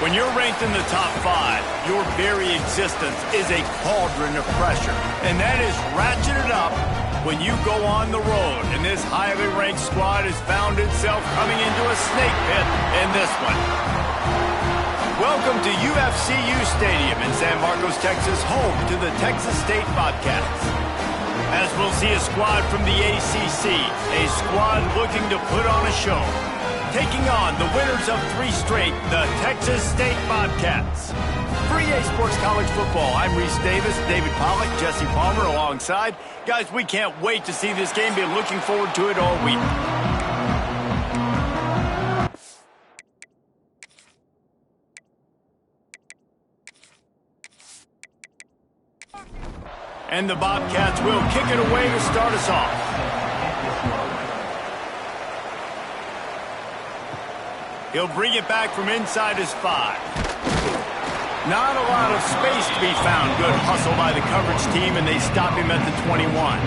When you're ranked in the top 5, your very existence is a cauldron of pressure. And that is ratcheted up when you go on the road. And this highly ranked squad has found itself coming into a snake pit in this one. Welcome to UFCU Stadium in San Marcos, Texas, home to the Texas State Bobcats. As we'll see a squad from the ACC, a squad looking to put on a show. Taking on the winners of 3 straight, the Texas State Bobcats. For EA Sports College Football, I'm Reese Davis, David Pollack, Jesse Palmer alongside. Guys, we can't wait to see this game. Been looking forward to it all week. And the Bobcats will kick it away to start us off. He'll bring it back from inside his 5. Not a lot of space to be found. Good hustle by the coverage team, and they stop him at the 21.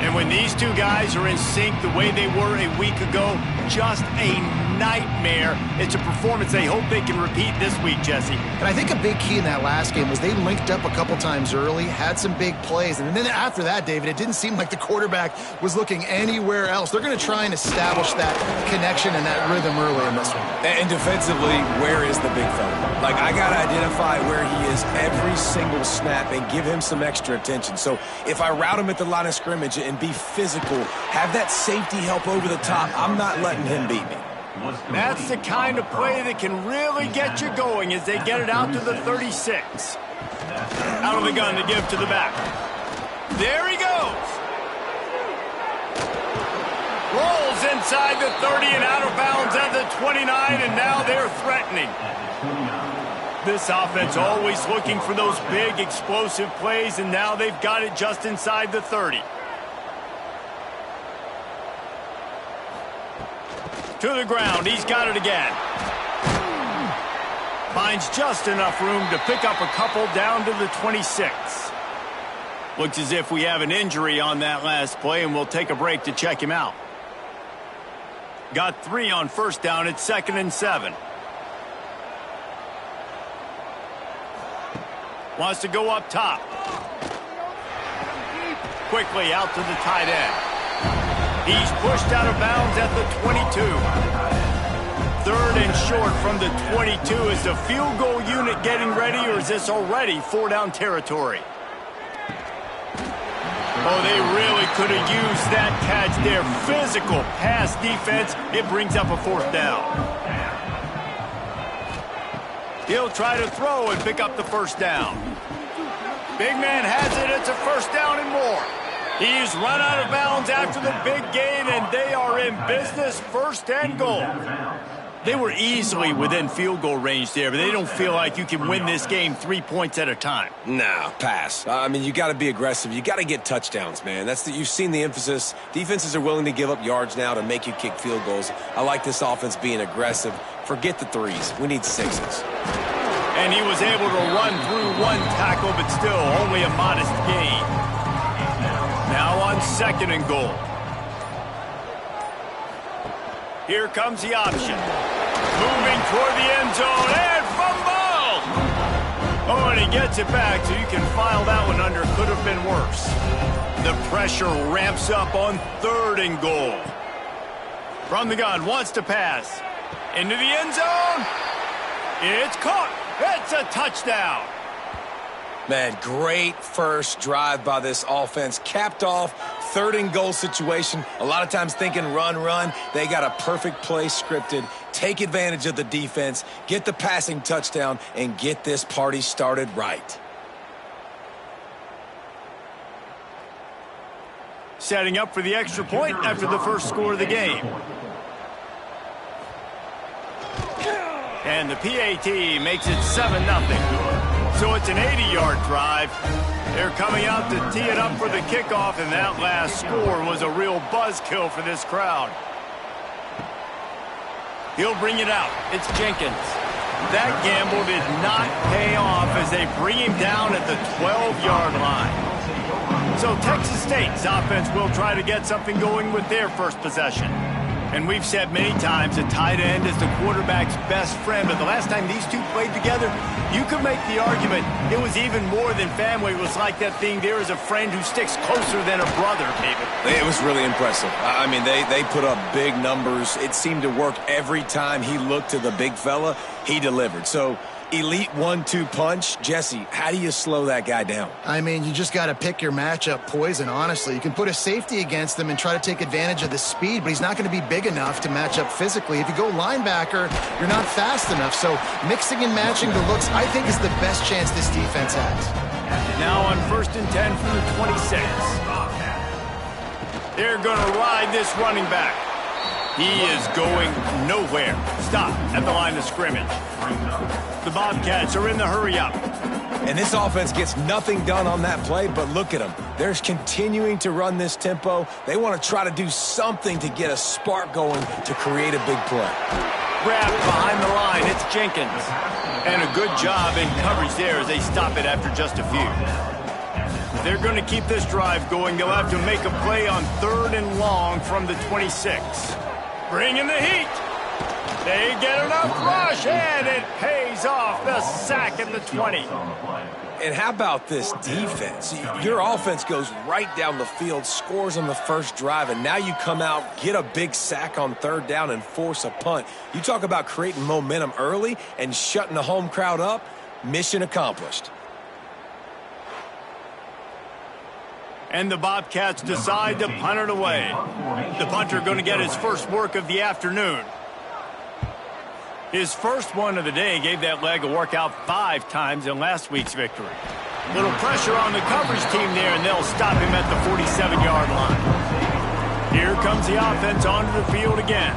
And when these two guys are in sync the way they were a week ago, just a nightmare. It's a performance they hope they can repeat this week, Jesse. And I think a big key in that last game was they linked up a couple times early, had some big plays, and then after that, David, it didn't seem like the quarterback was looking anywhere else. They're going to try and establish that connection and that rhythm early in this one. And defensively, where is the big fella? Like, I got to identify where he is every single snap and give him some extra attention. So if I route him at the line of scrimmage and be physical, have that safety help over the top, I'm not letting him beat me. That's the kind of play that can really get you going as they get it out to the 36. Out of the gun to give to the back. There he goes. Rolls inside the 30 and out of bounds at the 29, and now they're threatening. This offense always looking for those big explosive plays, and now they've got it just inside the 30. To the ground, he's got it again. Finds just enough room to pick up a couple down to the 26. Looks as if we have an injury on that last play, and we'll take a break to check him out. Got 3 on first down. It's 2nd and 7. Wants to go up top. Quickly out to the tight end. He's pushed out of bounds at the 22. 3rd and short from the 22. Is the field goal unit getting ready, or is this already 4-down territory? Oh, they really could have used that catch there. Physical pass defense. It brings up a 4th down. He'll try to throw and pick up the 1st down. Big man has it. It's a 1st down and more. He's run out of bounds after the big gain, and they are in business. 1st and goal. They were easily within field goal range there, but they don't feel like you can win this game 3 points at a time. Nah, pass. I mean, you got to be aggressive. You got to get touchdowns, man. You've seen the emphasis. Defenses are willing to give up yards now to make you kick field goals. I like this offense being aggressive. Forget the 3s. We need 6s. And he was able to run through 1 tackle, but still only a modest gain. Now on 2nd and goal. Here comes the option. Moving toward the end zone and fumble! Oh, and he gets it back, so you can file that one under. Could have been worse. The pressure ramps up on 3rd and goal. From the gun, wants to pass. Into the end zone. It's caught. It's a touchdown. Man, great first drive by this offense. Capped off, 3rd and goal situation. A lot of times thinking run. They got a perfect play scripted. Take advantage of the defense, get the passing touchdown, and get this party started right. Setting up for the extra point after the first score of the game. And the PAT makes it 7-0. So it's an 80-yard drive. They're coming out to tee it up for the kickoff, and that last score was a real buzzkill for this crowd. He'll bring it out. It's Jenkins. That gamble did not pay off as they bring him down at the 12-yard line. So Texas State's offense will try to get something going with their first possession. And we've said many times a tight end is the quarterback's best friend, but the last time these two played together, you could make the argument it was even more than family. It was like that thing there is a friend who sticks closer than a brother, David. It was really impressive. I mean, they put up big numbers. It seemed to work every time he looked to the big fella. He delivered. So, elite 1-2 punch. Jesse, how do you slow that guy down? I mean, you just got to pick your matchup poison, honestly. You can put a safety against him and try to take advantage of the speed, but he's not going to be big enough to match up physically. If you go linebacker, you're not fast enough. So mixing and matching the looks, I think, is the best chance this defense has. Now on 1st and 10 from the 26. They're going to ride this running back. He is going nowhere. Stop at the line of scrimmage. The Bobcats are in the hurry-up. And this offense gets nothing done on that play, but look at them. They're continuing to run this tempo. They want to try to do something to get a spark going to create a big play. Grab behind the line. It's Jenkins. And a good job in coverage there as they stop it after just a few. They're going to keep this drive going. They'll have to make a play on 3rd and long from the 26. Bring in the heat. They get enough rush, and it pays off. The sack at the 20. And how about this defense? Your offense goes right down the field, scores on the first drive, and now you come out, get a big sack on 3rd down, and force a punt. You talk about creating momentum early and shutting the home crowd up. Mission accomplished. And the Bobcats decide to punt it away. The punter going to get his first work of the afternoon. His first one of the day gave that leg a workout 5 times in last week's victory. Little pressure on the coverage team there, and they'll stop him at the 47-yard line. Here comes the offense onto the field again.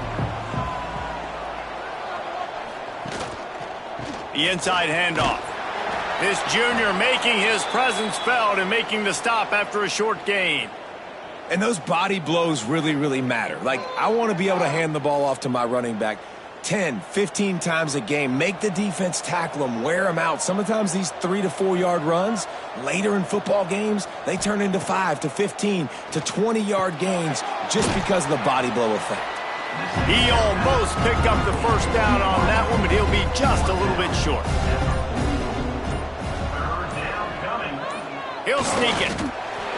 The inside handoff. This junior making his presence felt and making the stop after a short gain. And those body blows really, really matter. Like, I want to be able to hand the ball off to my running back 10, 15 times a game. Make the defense tackle them, wear them out. Sometimes these 3 to 4 yard runs, later in football games, they turn into 5 to 15 to 20-yard gains just because of the body blow effect. He almost picked up the first down on that one, but he'll be just a little bit short. He'll sneak it.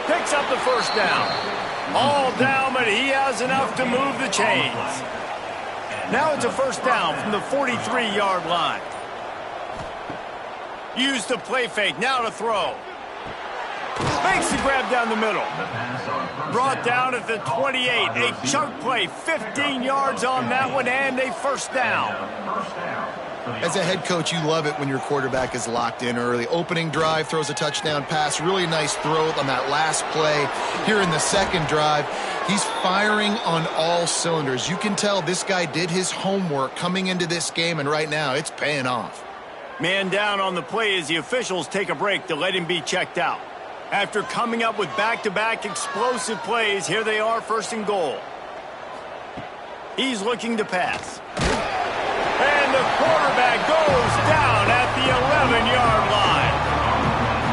Picks up the first down. All down, but he has enough to move the chains. Now it's a first down from the 43-yard line. Use the play fake. Now to throw. Makes the grab down the middle. Brought down at the 28. A chunk play. 15 yards on that one and a first down. As a head coach, you love it when your quarterback is locked in early. Opening drive, throws a touchdown pass. Really nice throw on that last play. Here in the second drive, he's firing on all cylinders. You can tell this guy did his homework coming into this game, and right now it's paying off. Man down on the play as the officials take a break to let him be checked out. After coming up with back-to-back explosive plays, here they are, 1st and goal. He's looking to pass. And the quarterback goes down at the 11-yard line.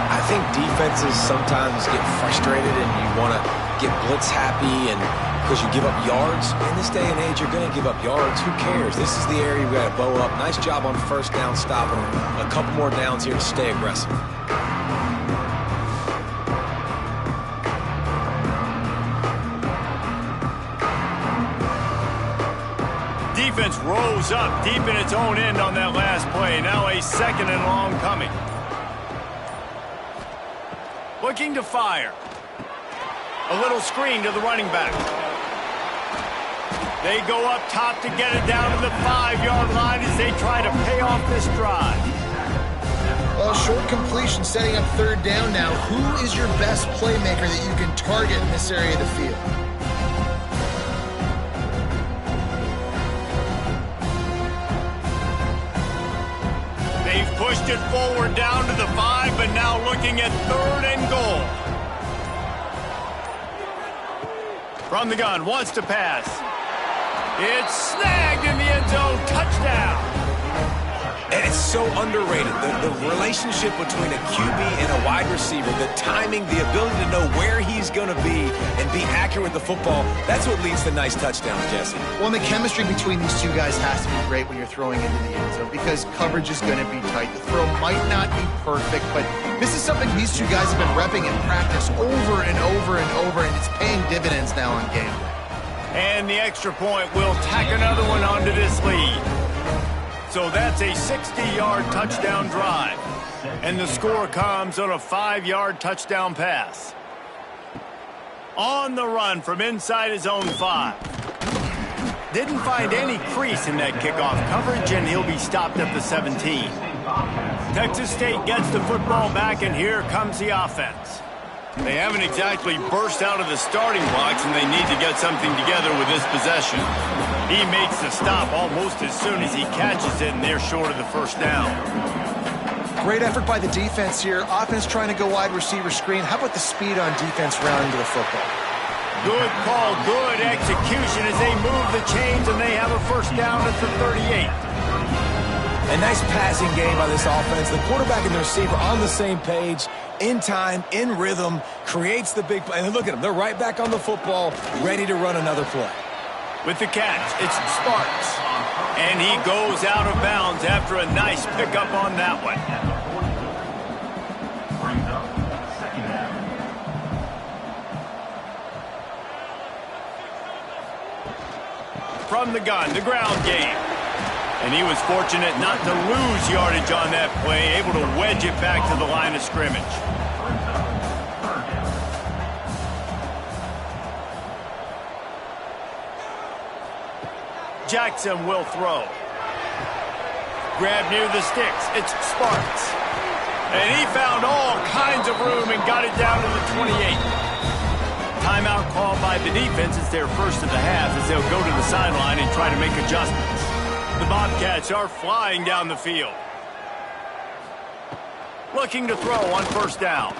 I think defenses sometimes get frustrated and you want to get blitz happy and because you give up yards. In this day and age, you're going to give up yards. Who cares? This is the area we've got to bow up. Nice job on 1st down stopping them. A couple more downs here to stay aggressive. Defense rolls up deep in its own end on that last play. Now a 2nd and long coming. Looking to fire. A little screen to the running back. They go up top to get it down to the 5-yard line as they try to pay off this drive. Well, short completion setting up 3rd down now. Who is your best playmaker that you can target in this area of the field? They've pushed it forward down to the 5, but now looking at 3rd and goal. From the gun, wants to pass. It's snagged in the end zone. Touchdown. And it's so underrated. The relationship between a QB and a wide wide receiver, the timing, the ability to know where he's going to be and be accurate with the football, that's what leads to nice touchdowns, Jesse. Well, and the chemistry between these two guys has to be great when you're throwing into the end zone because coverage is going to be tight. The throw might not be perfect, but this is something these two guys have been repping in practice over and over and over, and it's paying dividends now on game day. And the extra point will tack another one onto this lead. So that's a 60-yard touchdown drive. And the score comes on a 5-yard touchdown pass. On the run from inside his own 5. Didn't find any crease in that kickoff coverage, and he'll be stopped at the 17. Texas State gets the football back, and here comes the offense. They haven't exactly burst out of the starting blocks, and they need to get something together with this possession. He makes the stop almost as soon as he catches it, and they're short of the first down. Great effort by the defense here. Offense trying to go wide receiver screen. How about the speed on defense rounding to the football? Good call, good execution as they move the chains, and they have a first down at the 38. A nice passing game by this offense. The quarterback and the receiver on the same page, in time, in rhythm, creates the big play. And look at them. They're right back on the football, ready to run another play. With the catch, it's Spartans. And he goes out of bounds after a nice pickup on that one. From the gun, the ground game. And he was fortunate not to lose yardage on that play, able to wedge it back to the line of scrimmage. Jackson will throw. Grab near the sticks. It's Spartans. And he found all kinds of room and got it down to the 28. Timeout called by the defense. It's their first of the half as they'll go to the sideline and try to make adjustments. The Bobcats are flying down the field. Looking to throw on first down.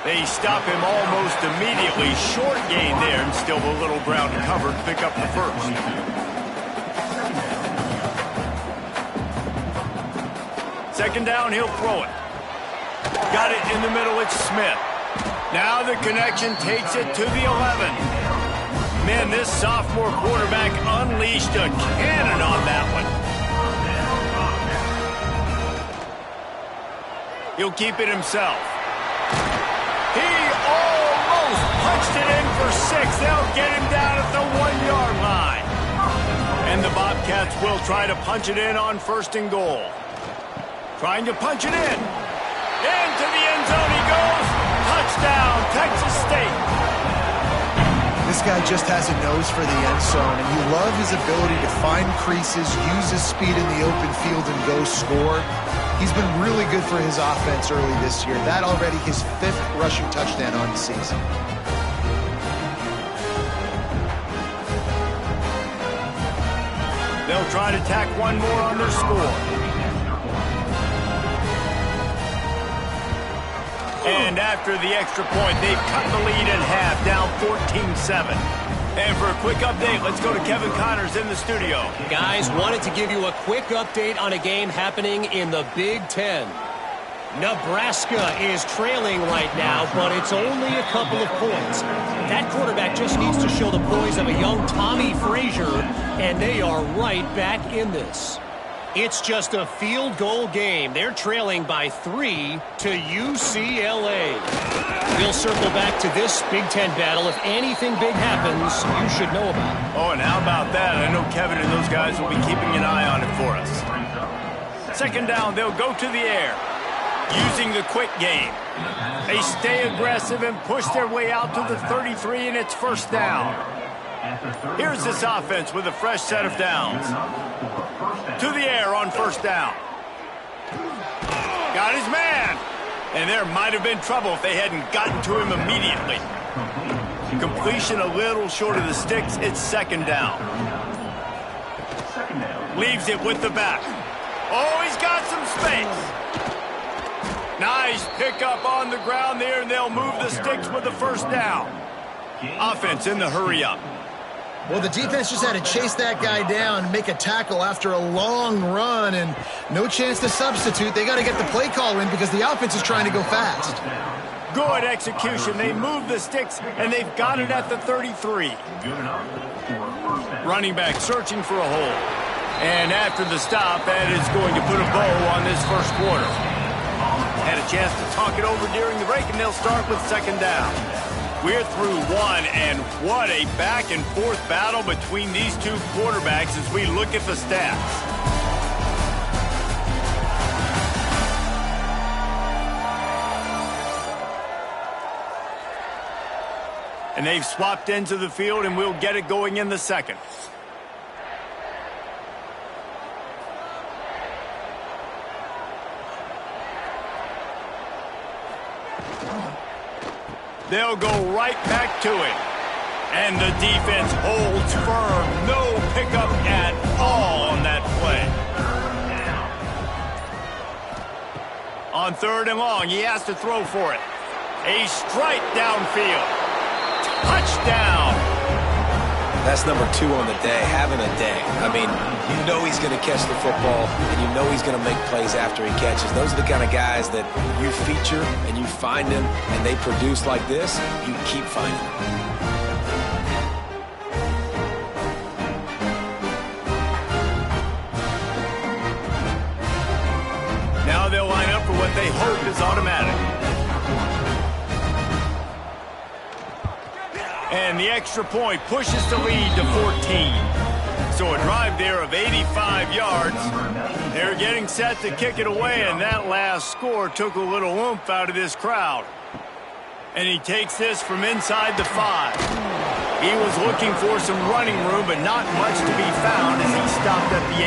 They stop him almost immediately. Short gain there and still a little ground to cover to pick up the first. Second down, he'll throw it. Got it in the middle, it's Smith. Now the connection takes it to the 11. Man, this sophomore quarterback unleashed a cannon on that one. He'll keep it himself. He almost punched it in for 6. They'll get him down at the 1-yard line. And the Bobcats will try to punch it in on first and goal. Trying to punch it in. Into the end zone he goes. Touchdown, Texas State. This guy just has a nose for the end zone, and you love his ability to find creases, use his speed in the open field, and go score. He's been really good for his offense early this year. That already his 5th rushing touchdown on the season. They'll try to tack one more on their score. And after the extra point, they've cut the lead in half, down 14-7. And for a quick update, let's go to Kevin Connors in the studio. Guys, wanted to give you a quick update on a game happening in the Big Ten. Nebraska is trailing right now, but it's only a couple of points. That quarterback just needs to show the poise of a young Tommy Frazier, and they are right back in this. It's just a field goal game. They're trailing by 3 to UCLA. We'll circle back to this Big Ten battle. If anything big happens, you should know about it. Oh, and how about that? I know Kevin and those guys will be keeping an eye on it for us. Second down, they'll go to the air. Using the quick game. They stay aggressive and push their way out to the 33, and it's first down. Here's this offense with a fresh set of downs. To the air on first down. Got his man. And there might have been trouble if they hadn't gotten to him immediately. Completion a little short of the sticks. It's second down. Leaves it with the back. Oh, he's got some space. Nice pickup on the ground there, and they'll move the sticks with the first down. Offense in the hurry up. Well, the defense just had to chase that guy down and make a tackle after a long run, and no chance to substitute. They got to get the play call in because the offense is trying to go fast. Good execution. They move the sticks, and they've got it at the 33. Running back searching for a hole. And after the stop, that is going to put a bow on this first quarter. Had a chance to talk it over during the break, and they'll start with second down. We're through one, and what a back-and-forth battle between these two quarterbacks as we look at the stats. And they've swapped into the field, and we'll get it going in the second. They'll go right back to it. And the defense holds firm. No pickup at all on that play. On third and long, he has to throw for it. A strike downfield. Touchdown. That's number 2 on the day, having a day. I mean, you know he's going to catch the football, and you know he's going to make plays after he catches. Those are the kind of guys that you feature, and you find them, and they produce like this, you keep finding them. Now they'll line up for what they hope is automatic. And the extra point pushes the lead to 14. So a drive there of 85 yards. They're getting set to kick it away, and that last score took a little oomph out of this crowd. And he takes this from inside the 5. He was looking for some running room, but not much to be found as he stopped at the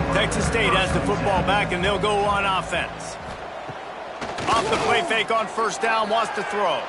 18. Texas State has the football back, and they'll go on offense. Off the play fake on first down, wants to throw.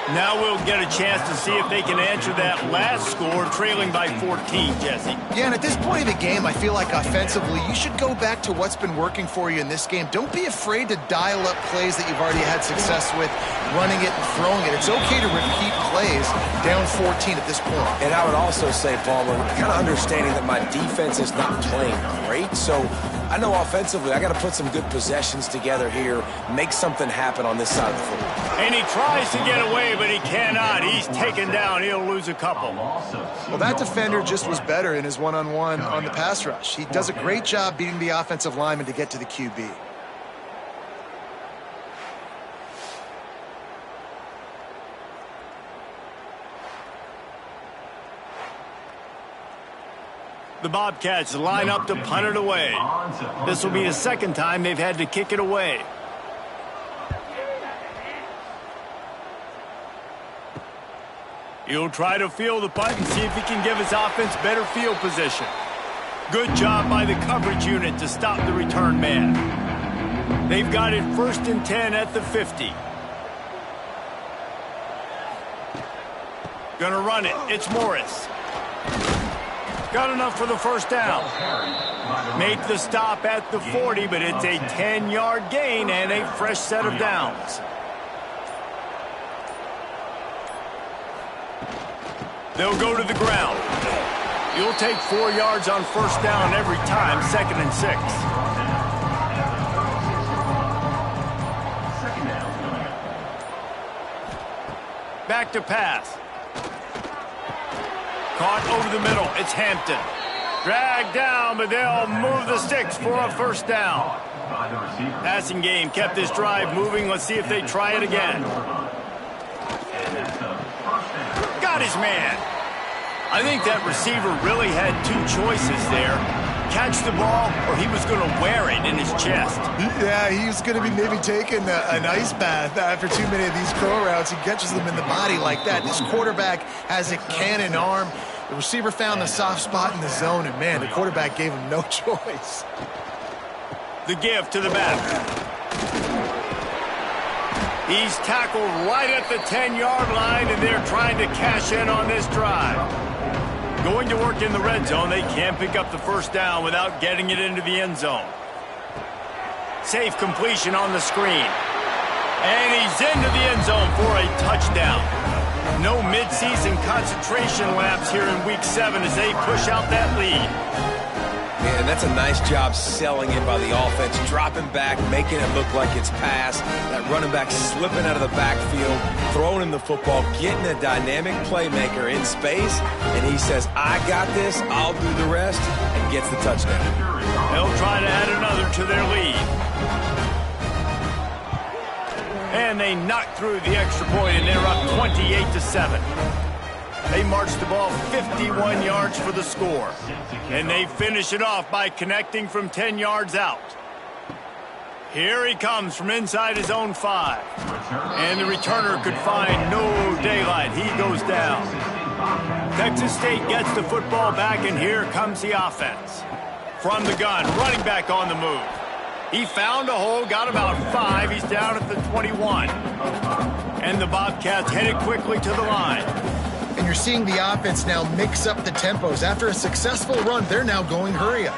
Now we'll get a chance to see if they can answer that last score, trailing by 14, Jesse. Yeah, and at this point of the game, I feel like offensively, you should go back to what's been working for you in this game. Don't be afraid to dial up plays that you've already had success with, running it and throwing it. It's okay to repeat plays down 14 at this point. And I would also say, Palmer, kind of understanding that my defense is not playing great, so I know offensively I got to put some good possessions together here, make something happen on this side of the football. And he tries to get away, but he cannot. He's taken down. He'll lose a couple. Well, that defender just was better in his one-on-one on the pass rush. He does a great job beating the offensive lineman to get to the QB. The Bobcats line up to punt it away. This will be the second time they've had to kick it away. He'll try to field the punt and see if he can give his offense better field position. Good job by the coverage unit to stop the return man. They've got it 1st and 10 at the 50. Gonna run it. It's Morris. Got enough for the first down. Make the stop at the 40, but it's a 10-yard gain and a fresh set of downs. They'll go to the ground. You'll take 4 yards on first down every time, 2nd and 6. Back to pass. Caught over the middle. It's Hampton. Dragged down, but they'll move the sticks for a first down. Passing game kept this drive moving. Let's see if they try it again. Got his man. I think that receiver really had 2 choices there. Catch the ball, or he was going to wear it in his chest. Yeah, he was going to be maybe taking an ice bath after too many of these curl routes. He catches them in the body like that. This quarterback has a cannon arm. The receiver found the soft spot in the zone, and, man, the quarterback gave him no choice. The give to the back. He's tackled right at the 10-yard line, and they're trying to cash in on this drive. Going to work in the red zone. They can't pick up the first down without getting it into the end zone. Safe completion on the screen. And he's into the end zone for a touchdown. No mid-season concentration laps here in Week 7 as they push out that lead. Man, that's a nice job selling it by the offense, dropping back, making it look like it's pass. That running back slipping out of the backfield, throwing him the football, getting a dynamic playmaker in space, and he says, I got this, I'll do the rest, and gets the touchdown. They'll try to add another to their lead. And they knock through the extra point, and they're up 28-7. They march the ball 51 yards for the score. And they finish it off by connecting from 10 yards out. Here he comes from inside his own 5. And the returner could find no daylight. He goes down. Texas State gets the football back, and here comes the offense. From the gun, running back on the move. He found a hole, got about 5. He's down at the 21. And the Bobcats headed quickly to the line. And you're seeing the offense now mix up the tempos. After a successful run, they're now going hurry up.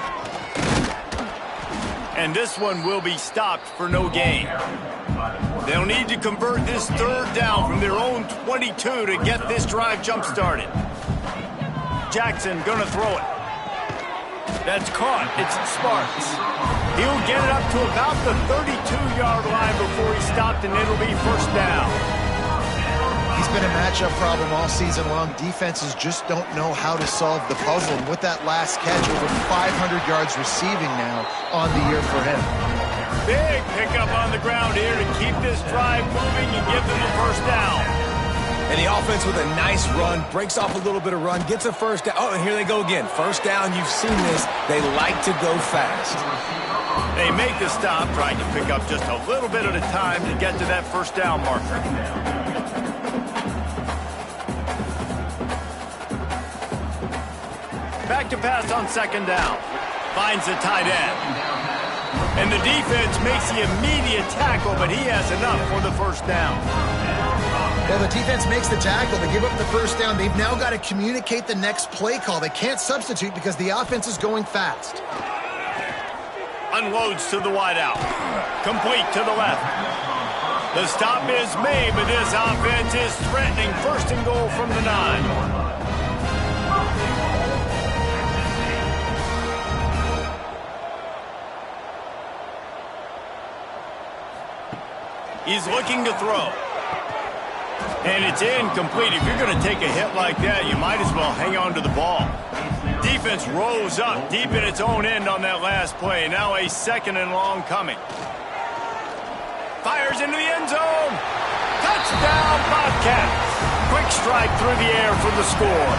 And this one will be stopped for no gain. They'll need to convert this third down from their own 22 to get this drive jump-started. Jackson gonna throw it. That's caught. It's Spartans. He'll get it up to about the 32-yard line before he stopped, and it'll be first down. He's been a matchup problem all season long. Defenses just don't know how to solve the puzzle. And with that last catch, over 500 yards receiving now on the year for him. Big pickup on the ground here to keep this drive moving and give them a first down. And the offense with a nice run, breaks off a little bit of run, gets a first down. Oh, and here they go again. First down, you've seen this. They like to go fast. They make the stop, trying to pick up just a little bit at a time to get to that first down marker. Back to pass on second down. Finds the tight end. And the defense makes the immediate tackle, but he has enough for the first down. Well, the defense makes the tackle. They give up the first down. They've now got to communicate the next play call. They can't substitute because the offense is going fast. Unloads to the wideout. Complete to the left. The stop is made, but this offense is threatening first and goal from the 9. He's looking to throw. And it's incomplete. If you're going to take a hit like that, you might as well hang on to the ball. Defense rose up deep in its own end on that last play. Now a second and long coming. Fires into the end zone. Touchdown, Bobcats. Quick strike through the air for the score.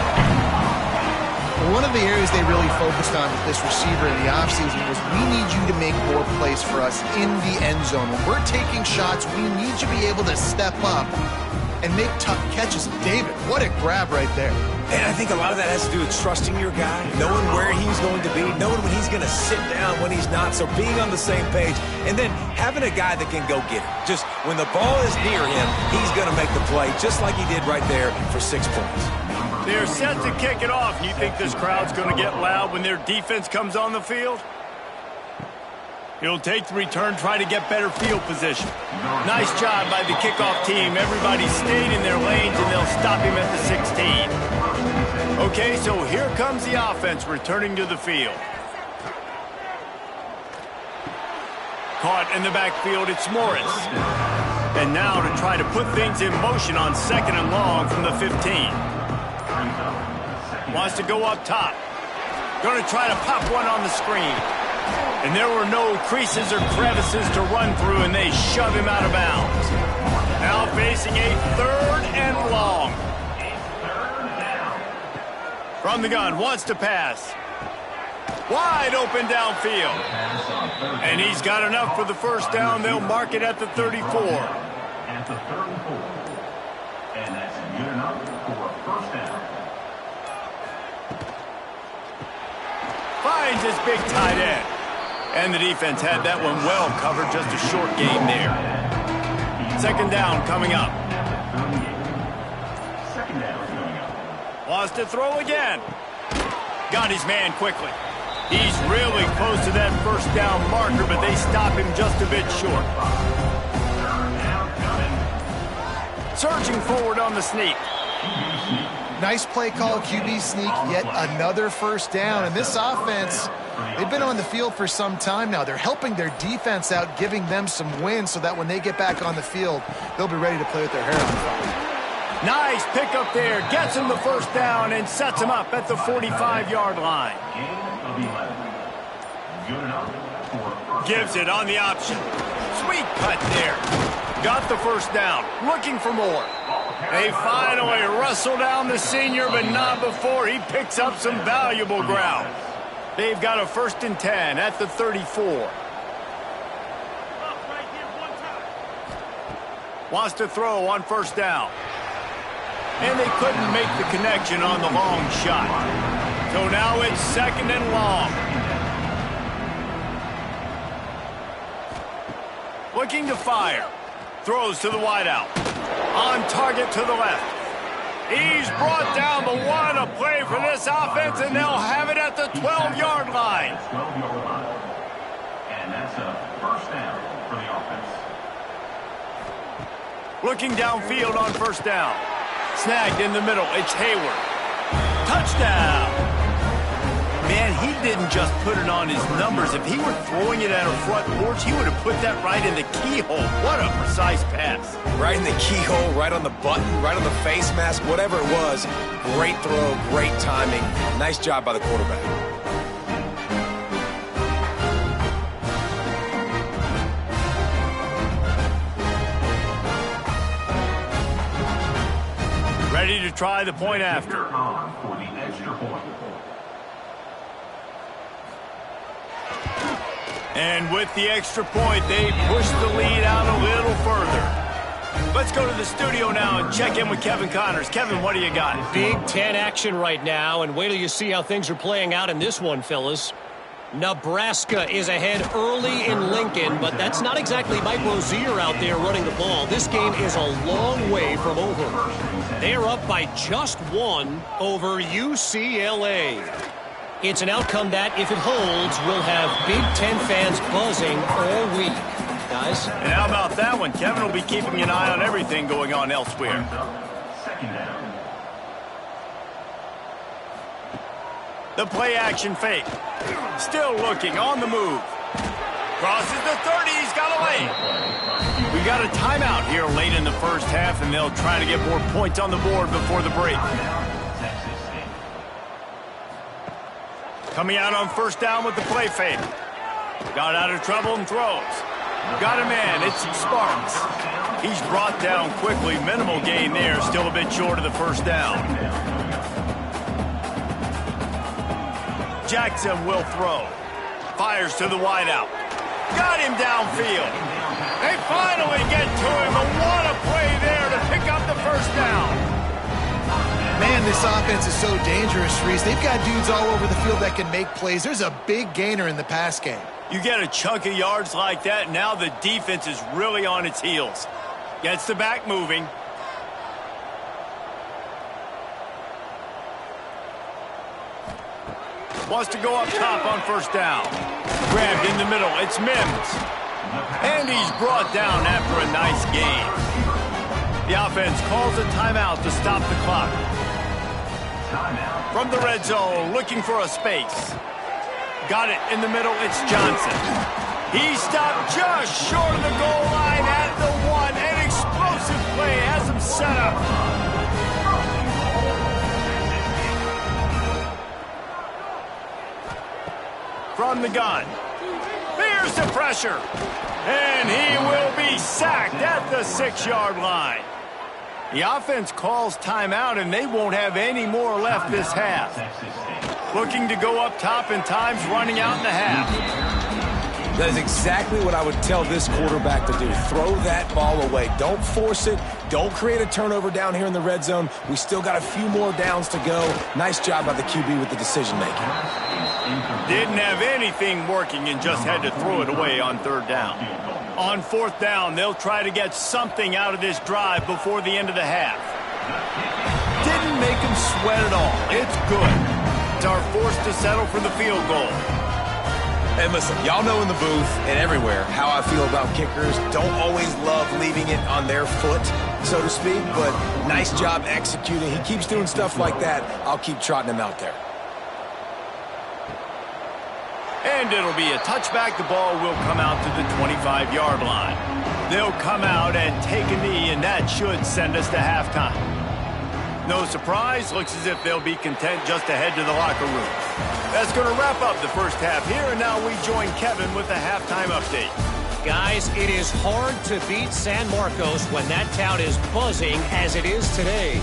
One of the areas they really focused on with this receiver in the offseason was, we need you to make more plays for us in the end zone. When we're taking shots, we need you to be able to step up and make tough catches. David, what a grab right there. And I think a lot of that has to do with trusting your guy, knowing where he's going to be, knowing when he's going to sit down, when he's not, so being on the same page, and then having a guy that can go get it. Just when the ball is near him, he's going to make the play, just like he did right there for 6 points. They're set to kick it off. You think this crowd's going to get loud when their defense comes on the field? He'll take the return, try to get better field position. Nice job by the kickoff team. Everybody stayed in their lanes, and they'll stop him at the 16. Okay, so here comes the offense returning to the field. Caught in the backfield, it's Morris. And now to try to put things in motion on second and long from the 15. Wants to go up top. Going to try to pop one on the screen. And there were no creases or crevices to run through, and they shove him out of bounds. Now facing a third and long. From the gun, wants to pass. Wide open downfield. And he's got enough for the first down. They'll mark it at the 34. At the 34. And that's good enough for a first down. Finds his big tight end. And the defense had that one well covered. Just a short game there. Second down coming up. Second down coming up. Wants to throw again. Got his man quickly. He's really close to that first down marker, but they stop him just a bit short. Surging forward on the sneak. Nice play call, QB sneak, yet another first down. And this offense, they've been on the field for some time now. They're helping their defense out, giving them some wins so that when they get back on the field, they'll be ready to play with their hair on fire. Nice pickup there. Gets him the first down and sets him up at the 45-yard line. Gives it on the option. Sweet cut there. Got the first down. Looking for more. They finally wrestle down the senior, but not before he picks up some valuable ground. They've got a 1st and 10 at the 34. Wants to throw on first down. And they couldn't make the connection on the long shot. So now it's 2nd and long. Looking to fire. Throws to the wideout. On target to the left. He's brought down, but what a play for this offense, and they'll have it at the 12-yard line. And that's a first down for the offense. Looking downfield on first down. Snagged in the middle. It's Hayward. Touchdown. Man, he didn't just put it on his numbers. If he were throwing it at a front porch, he would have put that right in the keyhole. What a precise pass. Right in the keyhole, right on the button, right on the face mask, whatever it was. Great throw, great timing. Nice job by the quarterback. Ready to try the point after. For the extra point. And with the extra point, they push the lead out a little further. Let's go to the studio now and check in with Kevin Connors. Kevin, what do you got? Big Ten action right now, and wait till you see how things are playing out in this one, fellas. Nebraska is ahead early in Lincoln, but that's not exactly Mike Rozier out there running the ball. This game is a long way from over. They are up by just 1 over UCLA. It's an outcome that, if it holds, will have Big Ten fans buzzing all week. Guys? And how about that one? Kevin will be keeping an eye on everything going on elsewhere. Second down. The play action fake. Still looking on the move. Crosses the 30. He's got away. We got a timeout here late in the first half, and they'll try to get more points on the board before the break. Coming out on first down with the play fake. Got out of trouble and throws. Got a man. It's Spartans. He's brought down quickly. Minimal gain there. Still a bit short of the first down. Jackson will throw. Fires to the wideout. Got him downfield. They finally get to him. But what a play there to pick up the first down. Man, this offense is so dangerous, Reese. They've got dudes all over the field that can make plays. There's a big gainer in the pass game. You get a chunk of yards like that, now the defense is really on its heels. Gets the back moving. Wants to go up top on first down. Grabbed in the middle. It's Mims. And he's brought down after a nice gain. The offense calls a timeout to stop the clock. From the red zone, looking for a space. Got it in the middle, it's Johnson. He stopped just short of the goal line at the 1. An explosive play has him set up. From the gun. Here's the pressure. And he will be sacked at the 6-yard line. The offense calls timeout, and they won't have any more left this half. Looking to go up top, and time's running out in the half. That is exactly what I would tell this quarterback to do. Throw that ball away. Don't force it. Don't create a turnover down here in the red zone. We still got a few more downs to go. Nice job by the QB with the decision-making. Didn't have anything working and just had to throw it away on third down. On fourth down, they'll try to get something out of this drive before the end of the half. Didn't make them sweat at all. It's good. It's our force to settle for the field goal. And listen, y'all know in the booth and everywhere how I feel about kickers. Don't always love leaving it on their foot. so to speak, but nice job executing. He keeps doing stuff like that. I'll keep trotting him out there. And it'll be a touchback. The ball will come out to the 25-yard line. They'll come out and take a knee, and that should send us to halftime. No surprise, looks as if they'll be content just to head to the locker room. That's going to wrap up the first half here, and now we join Kevin with the halftime update. Guys, it is hard to beat San Marcos when that town is buzzing as it is today.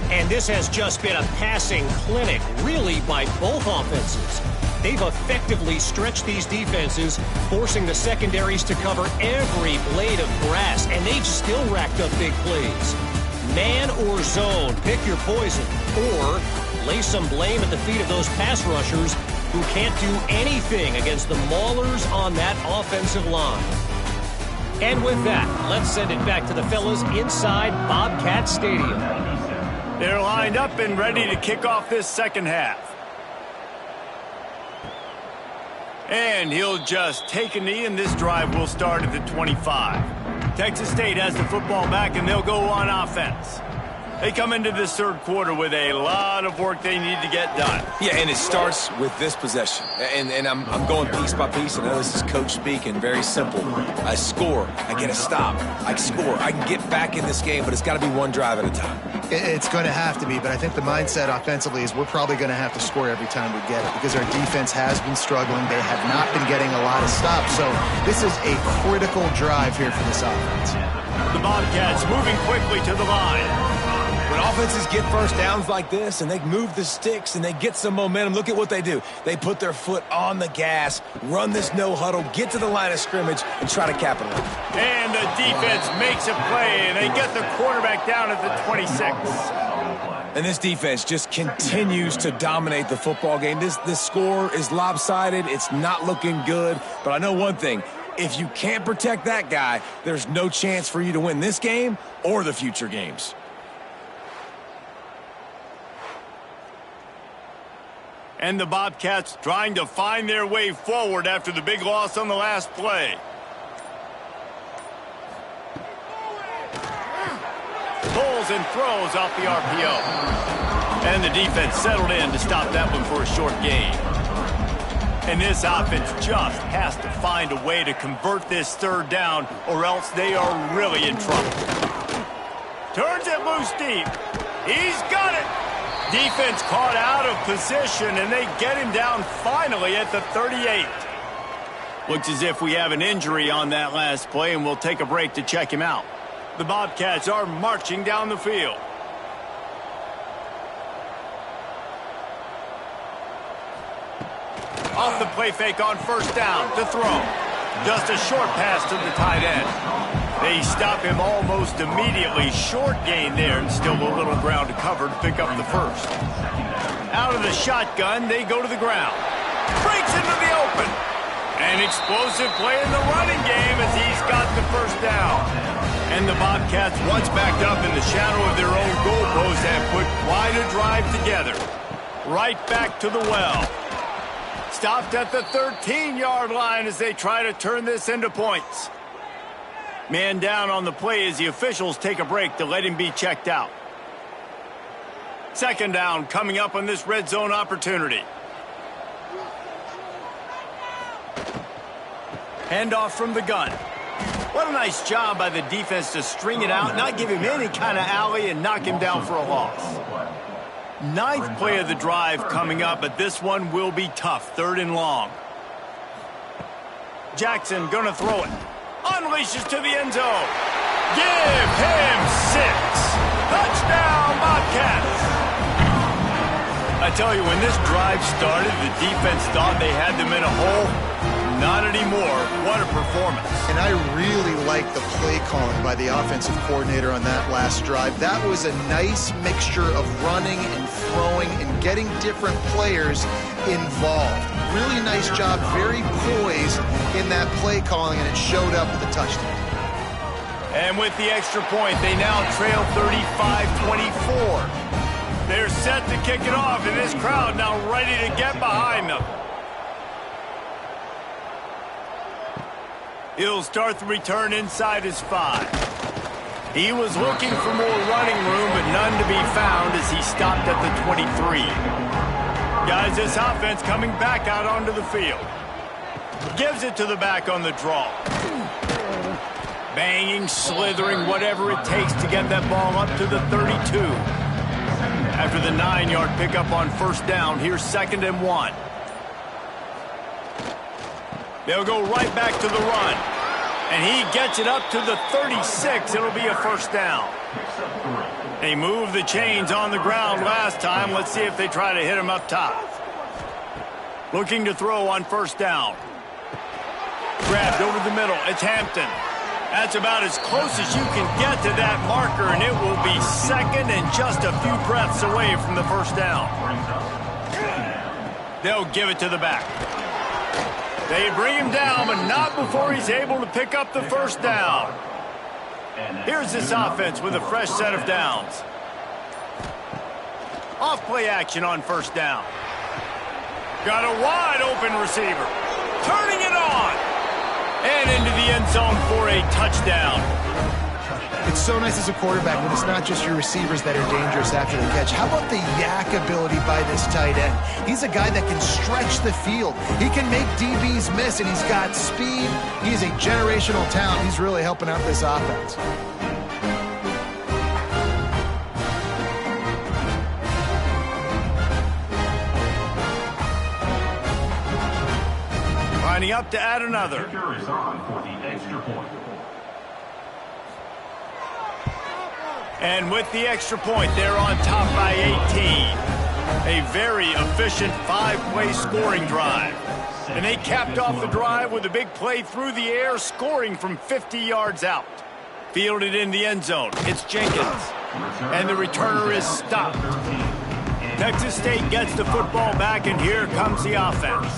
And this has just been a passing clinic, really, by both offenses. They've effectively stretched these defenses, forcing the secondaries to cover every blade of grass, and they've still racked up big plays. Man or zone, pick your poison, or lay some blame at the feet of those pass rushers who can't do anything against the maulers on that offensive line. And with that, let's send it back to the fellas inside Bobcat Stadium. They're lined up and ready to kick off this second half. And he'll just take a knee, and this drive will start at the 25. Texas State has the football back, and they'll go on offense. They come into this third quarter with a lot of work they need to get done. Yeah, and it starts with this possession. And I'm going piece by piece. I know this is coach speaking. Very simple. I score. I get a stop. I score. I can get back in this game, but it's got to be one drive at a time. It's going to have to be, but I think the mindset offensively is we're probably going to have to score every time we get it because our defense has been struggling. They have not been getting a lot of stops. So this is a critical drive here for this offense. The Bobcats moving quickly to the line. When offenses get first downs like this and they move the sticks and they get some momentum, look at what they do. They put their foot on the gas, run this no huddle, get to the line of scrimmage, and try to capitalize. And the defense makes a play, and they get the quarterback down at the 26. And this defense just continues to dominate the football game. This score is lopsided. It's not looking good. But I know one thing. If you can't protect that guy, there's no chance for you to win this game or the future games. And the Bobcats trying to find their way forward after the big loss on the last play. Pulls and throws off the RPO. And the defense settled in to stop that one for a short gain. And this offense just has to find a way to convert this third down, or else they are really in trouble. Turns it loose deep. He's got it. Defense caught out of position, and they get him down finally at the 38. Looks as if we have an injury on that last play, and we'll take a break to check him out. The Bobcats are marching down the field. Off the play fake on first down to throw. Just a short pass to the tight end. They stop him almost immediately. Short gain there, and still a little ground to cover to pick up the first. Out of the shotgun, they go to the ground. Breaks into the open. An explosive play in the running game as he's got the first down. And the Bobcats, once backed up in the shadow of their own goalpost, have put quite a drive together. Right back to the well. Stopped at the 13-yard line as they try to turn this into points. Man down on the play as the officials take a break to let him be checked out. Second down coming up on this red zone opportunity. Handoff from the gun. What a nice job by the defense to string it out, not give him any kind of alley, and knock him down for a loss. Ninth play of the drive coming up, but this one will be tough. Third and long. Jackson gonna throw it. Unleashes to the end zone. Give him 6. Touchdown, Bobcats. I tell you, when this drive started, the defense thought they had them in a hole. Not anymore. What a performance. And I really like the play calling by the offensive coordinator on that last drive. That was a nice mixture of running and throwing and getting different players involved. Really nice job, very poised in that play calling, and it showed up with a touchdown. And with the extra point, they now trail 35-24. They're set to kick it off, and this crowd now ready to get behind them. He'll start the return inside his 5. He was looking for more running room, but none to be found as he stopped at the 23. Guys, this offense coming back out onto the field. Gives it to the back on the draw. Banging, slithering, whatever it takes to get that ball up to the 32. After the 9-yard pickup on first down, here's 2nd and 1. They'll go right back to the run. And he gets it up to the 36. It'll be a first down. They moved the chains on the ground last time. Let's see if they try to hit him up top. Looking to throw on first down. Grabbed over the middle. It's Hampton. That's about as close as you can get to that marker, and it will be 2nd and just a few breaths away from the first down. They'll give it to the back. They bring him down, but not before he's able to pick up the first down. Here's this offense with a fresh set of downs. Off-play action on first down. Got a wide-open receiver. Turning it on. And into the end zone for a touchdown. It's so nice as a quarterback when it's not just your receivers that are dangerous after the catch. How about the yak ability by this tight end? He's a guy that can stretch the field. He can make DBs miss, and he's got speed. He's a generational talent. He's really helping out this offense. Lining up to add another. Kicker is on for the extra point. And with the extra point, they're on top by 18. A very efficient 5-play scoring drive. And they capped off the drive with a big play through the air, scoring from 50 yards out. Fielded in the end zone. It's Jenkins. And the returner is stopped. Texas State gets the football back, and here comes the offense.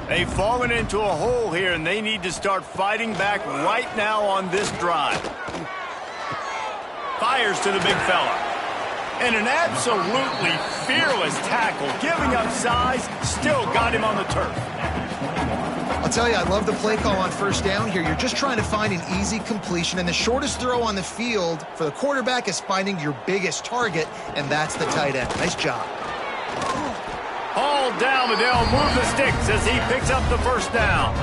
They've fallen into a hole here, and they need to start fighting back right now on this drive. Fires to the big fella. And an absolutely fearless tackle. Giving up size, still got him on the turf. I'll tell you, I love the play call on first down here. You're just trying to find an easy completion, and the shortest throw on the field for the quarterback is finding your biggest target, and that's the tight end. Nice job. Hauled down, but they'll move the sticks as he picks up the first down.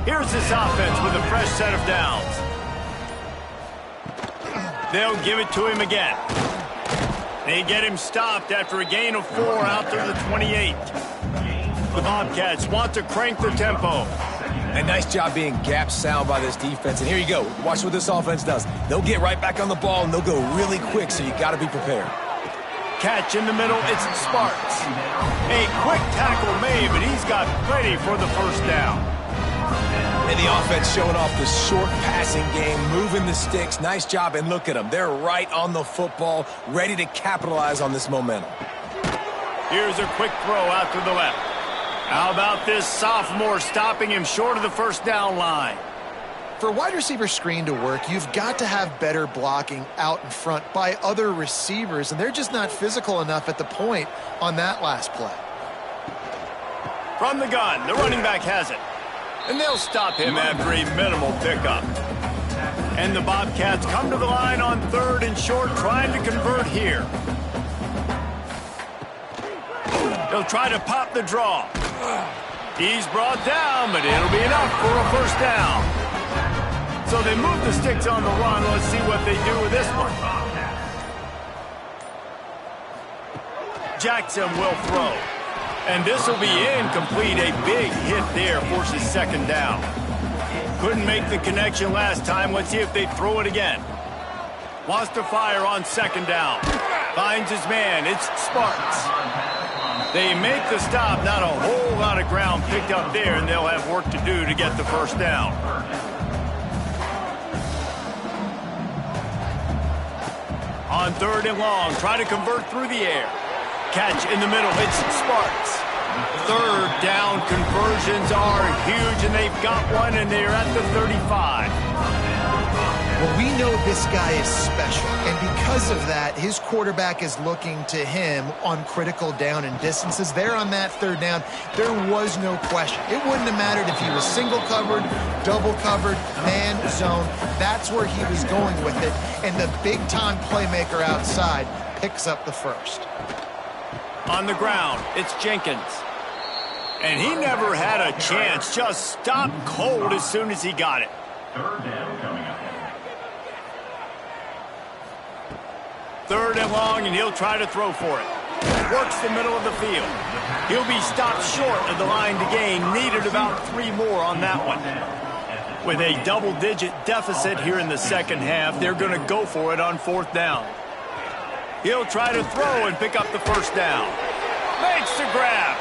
Here's this offense with a fresh set of downs. They'll give it to him again. They get him stopped after a gain of 4 out to the 28. The Bobcats want to crank the tempo. A nice job being gap sound by this defense. And here you go. Watch what this offense does. They'll get right back on the ball, and they'll go really quick, so you got to be prepared. Catch in the middle, it's Spartans. A quick tackle made, but he's got plenty for the first down. And the offense showing off the short passing game, moving the sticks. Nice job, and look at them. They're right on the football, ready to capitalize on this momentum. Here's a quick throw out to the left. How about this sophomore stopping him short of the first down line? For a wide receiver screen to work, you've got to have better blocking out in front by other receivers, and they're just not physical enough at the point on that last play. From the gun, the running back has it. And they'll stop him after a minimal pickup. And the Bobcats come to the line on 3rd and short, trying to convert here. They'll try to pop the draw. He's brought down, but it'll be enough for a first down. So they move the sticks on the run. Let's see what they do with this one. Jackson will throw. And this will be incomplete. A big hit there forces 2nd down. Couldn't make the connection last time. Let's see if they throw it again. Wants to fire on 2nd down. Finds his man. It's Spartans. They make the stop. Not a whole lot of ground picked up there, and they'll have work to do to get the first down. On 3rd and long, try to convert through the air. Catch in the middle, it's Spartans. 3rd down conversions are huge, and they've got one, and they're at the 35. Well, we know this guy is special, and because of that, his quarterback is looking to him on critical down and distances. There on that third down, there was no question. It wouldn't have mattered if he was single covered, double covered, man, zone. That's where he was going with it, and the big-time playmaker outside picks up the first. On the ground, it's Jenkins. And he never had a chance, just stopped cold as soon as he got it. Third down coming up. Third and long, and he'll try to throw for it. Works the middle of the field. He'll be stopped short of the line to gain. Needed about 3 more on that one. With a double-digit deficit here in the second half, they're going to go for it on fourth down. He'll try to throw and pick up the first down. Makes the grab.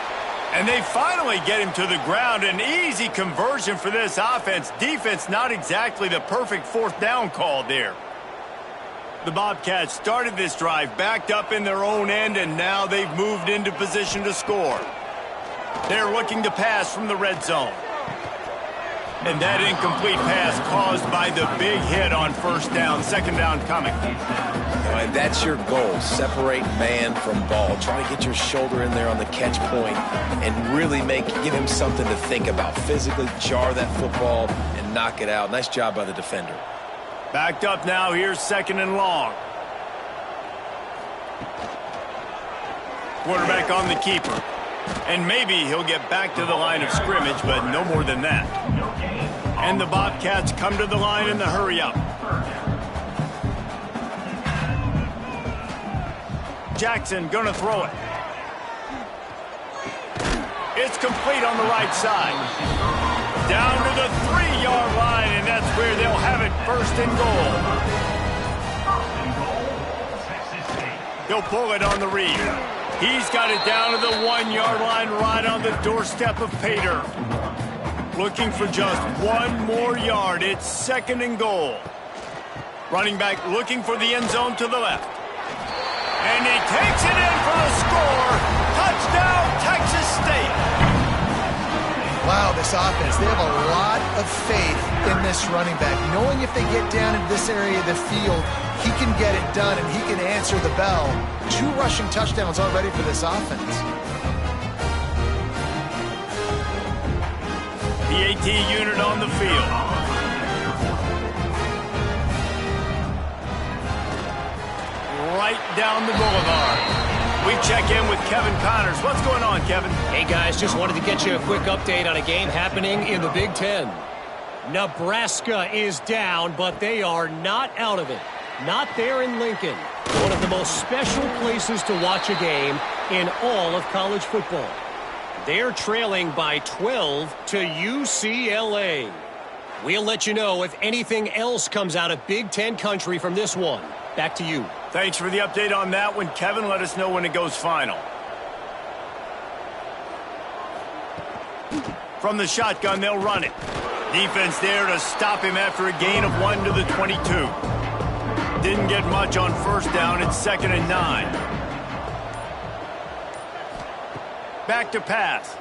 And they finally get him to the ground. An easy conversion for this offense. Defense not exactly the perfect fourth down call there. The Bobcats started this drive backed up in their own end, and now they've moved into position to score. They're looking to pass from the red zone. And that incomplete pass caused by the big hit on first down. Second down coming. And that's your goal. Separate man from ball. Try to get your shoulder in there on the catch point and really give him something to think about. Physically jar that football and knock it out. Nice job by the defender. Backed up now. Here's second and long. Quarterback on the keeper. And maybe he'll get back to the line of scrimmage, but no more than that. And the Bobcats come to the line in the hurry-up. Jackson gonna throw it. It's complete on the right side. Down to the 3-yard line, and that's where they'll have it, first and goal. He'll pull it on the read. He's got it down to the 1-yard line, right on the doorstep of Pater. Looking for just 1 more yard. It's second and goal. Running back looking for the end zone to the left. And he takes it in for the score. Touchdown, Texas State. Wow, this offense, they have a lot of faith in this running back. Knowing if they get down into this area of the field, he can get it done and he can answer the bell. 2 rushing touchdowns already for this offense. The AT unit on the field. Right down the boulevard. We check in with Kevin Connors. What's going on, Kevin? Hey, guys, just wanted to get you a quick update on a game happening in the Big Ten. Nebraska is down, but they are not out of it. Not there in Lincoln. One of the most special places to watch a game in all of college football. They're trailing by 12 to UCLA. We'll let you know if anything else comes out of Big Ten country from this one. Back to you. Thanks for the update on that one, Kevin. Let us know when it goes final. From the shotgun, they'll run it. Defense there to stop him after a gain of 1 to the 22. Didn't get much on first down. It's second and 9. Back to pass.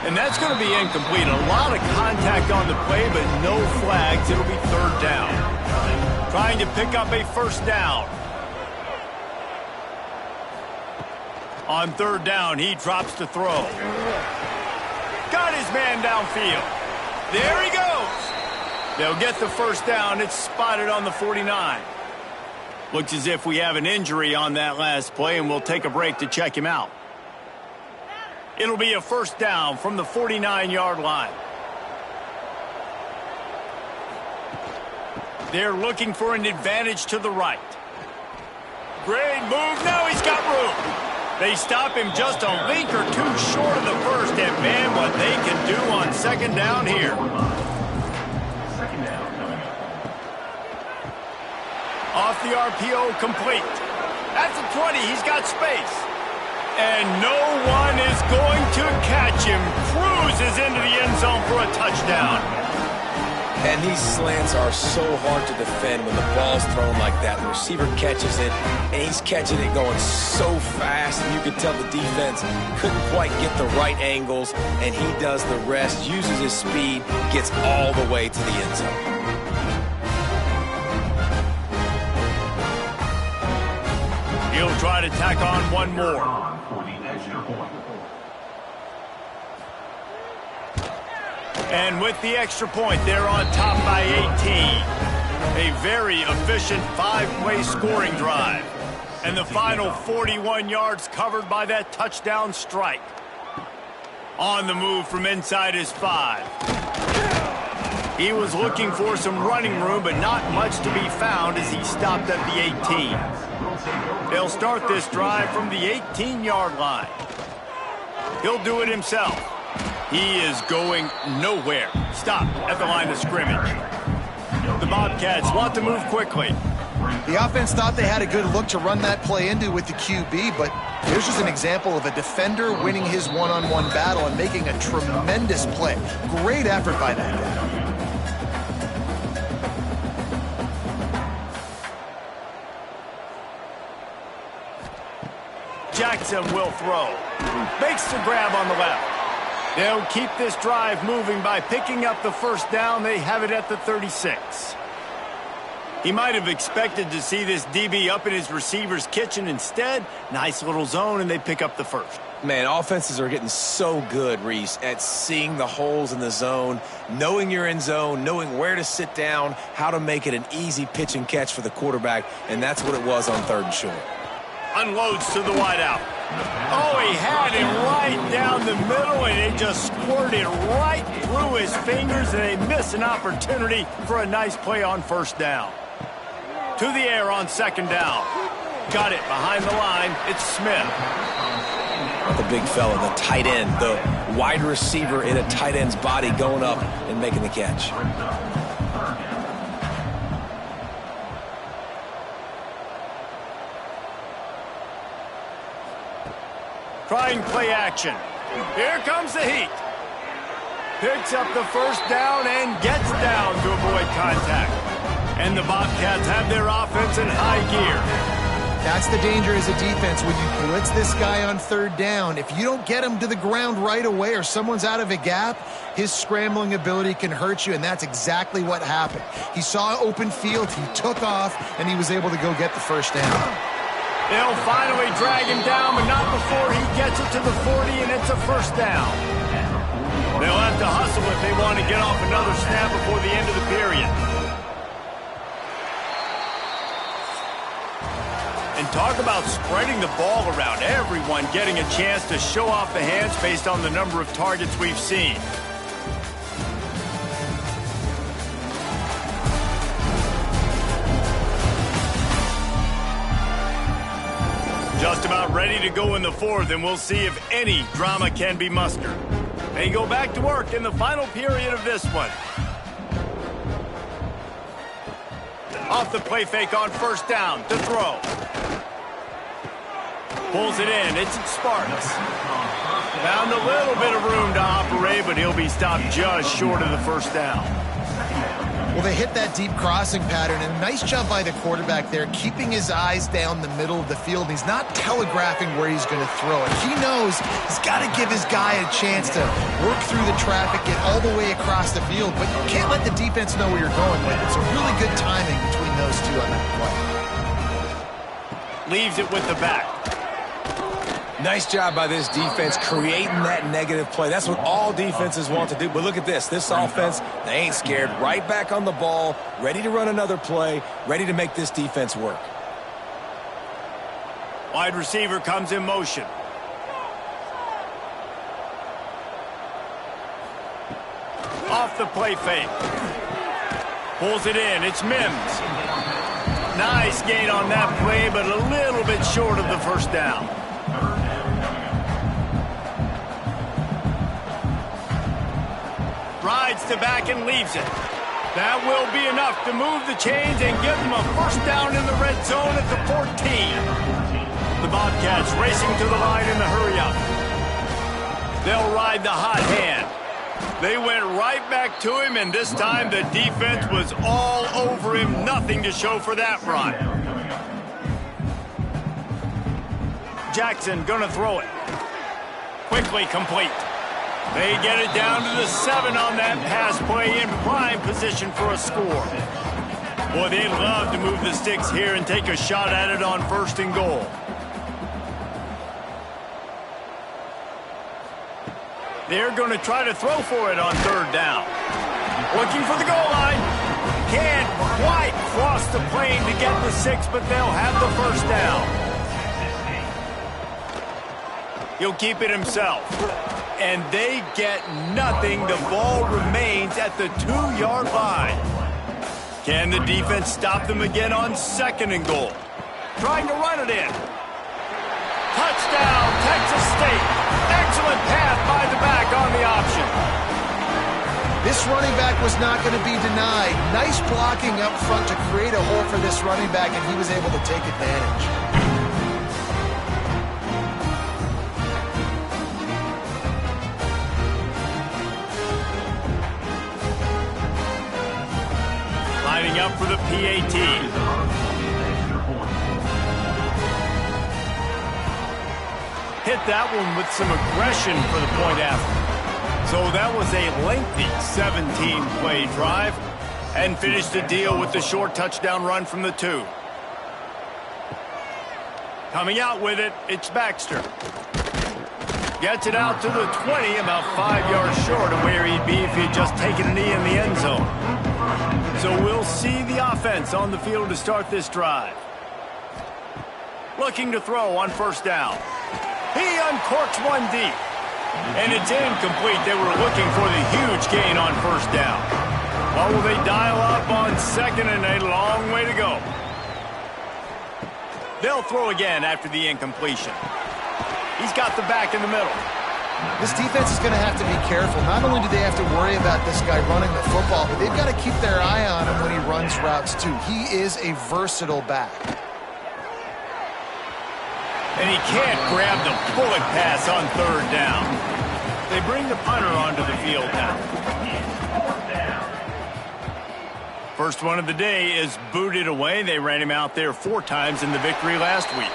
And that's going to be incomplete. A lot of contact on the play, but no flags. It'll be third down. Trying to pick up a first down. On third down, he drops to throw. Got his man downfield. There he goes. They'll get the first down. It's spotted on the 49. Looks as if we have an injury on that last play, and we'll take a break to check him out. It'll be a first down from the 49-yard line. They're looking for an advantage to the right. Great move. Now he's got room. They stop him just a link or 2 short of the first, and man, what they can do on second down here. Second down coming up. Off the RPO, complete. At the 20, he's got space. And no one is going to catch him. Cruises into the end zone for a touchdown. And these slants are so hard to defend when the ball's thrown like that. The receiver catches it, and he's catching it going so fast, and you can tell the defense couldn't quite get the right angles, and he does the rest, uses his speed, gets all the way to the end zone. They'll try to tack on one more. For the extra point. And with the extra point, they're on top by 18. A very efficient 5-play scoring drive. And the final 41 yards covered by that touchdown strike. On the move from inside his 5. He was looking for some running room, but not much to be found as he stopped at the 18. They'll start this drive from the 18-yard line. He'll do it himself. He is going nowhere. Stop at the line of scrimmage. The Bobcats want to move quickly. The offense thought they had a good look to run that play into with the QB, but here's just an example of a defender winning his one-on-one battle and making a tremendous play. Great effort by that guy. Jackson will throw. Makes the grab on the left. They'll keep this drive moving by picking up the first down. They have it at the 36. He might have expected to see this DB up in his receiver's kitchen. Instead, nice little zone, and they pick up the first. Man, offenses are getting so good, Reese, at seeing the holes in the zone, knowing you're in zone, knowing where to sit down, how to make it an easy pitch and catch for the quarterback, and that's what it was on 3rd and short. Unloads to the wideout. Oh, he had it right down the middle, and it just squirted right through his fingers, and they miss an opportunity for a nice play on first down. To the air on 2nd down. Got it behind the line. It's Smith. The big fella, the tight end, the wide receiver in a tight end's body going up and making the catch. Trying play action. Here comes the heat. Picks up the first down and gets down to avoid contact. And the Bobcats have their offense in high gear. That's the danger as a defense when you blitz this guy on 3rd down. If you don't get him to the ground right away or someone's out of a gap, his scrambling ability can hurt you, and that's exactly what happened. He saw open field, he took off, and he was able to go get the first down. They'll finally drag him down, but not before he gets it to the 40, and it's a first down. They'll have to hustle if they want to get off another snap before the end of the period. And talk about spreading the ball around. Everyone getting a chance to show off the hands based on the number of targets we've seen. Just about ready to go in the 4th, and we'll see if any drama can be mustered. They go back to work in the final period of this one. Off the play fake on first down to throw. Pulls it in. It's Spartans. Found a little bit of room to operate, but he'll be stopped just short of the first down. Well, they hit that deep crossing pattern, and a nice job by the quarterback there, keeping his eyes down the middle of the field. He's not telegraphing where he's going to throw it. He knows he's got to give his guy a chance to work through the traffic, get all the way across the field, but you can't let the defense know where you're going with it. So really good timing between those two on that play. Leaves it with the back. Nice job by this defense creating that negative play. That's what all defenses want to do. But look at this. This offense, they ain't scared. Right back on the ball, ready to run another play, ready to make this defense work. Wide receiver comes in motion. Off the play fake. Pulls it in. It's Mims. Nice gain on that play, but a little bit short of the first down. Rides to back and leaves it. That will be enough to move the chains and give them a first down in the red zone at the 14. The Bobcats racing to the line in the hurry-up. They'll ride the hot hand. They went right back to him, and this time the defense was all over him. Nothing to show for that run. Jackson gonna throw it. Quickly complete. They get it down to the 7 on that pass play, in prime position for a score. Boy, they'd love to move the sticks here and take a shot at it on 1st and goal. They're going to try to throw for it on third down. Looking for the goal line. Can't quite cross the plane to get the 6, but they'll have the first down. He'll keep it himself. And they get nothing. The ball remains at the 2-yard line. Can the defense stop them again on 2nd and goal? Trying to run it in. Touchdown, Texas State. Excellent pass by the back on the option. This running back was not going to be denied. Nice blocking up front to create a hole for this running back, and he was able to take advantage. Lining up for the PAT. Hit that one with some aggression for the point after. So that was a lengthy 17-play drive and finished the deal with the short touchdown run from the 2. Coming out with it, it's Baxter. Gets it out to the 20, about 5 yards short of where he'd be if he'd just taken a knee in the end zone. So we'll see the offense on the field to start this drive. Looking to throw on first down. He uncorks one deep. And it's incomplete. They were looking for the huge gain on first down. What will they dial up on 2nd and a long way to go? They'll throw again after the incompletion. He's got the back in the middle. This defense is going to have to be careful. Not only do they have to worry about this guy running the football, but they've got to keep their eye on him when he runs routes too. He is a versatile back. And he can't grab the bullet pass on third down. They bring the punter onto the field now. First one of the day is booted away. They ran him out there 4 times in the victory last week.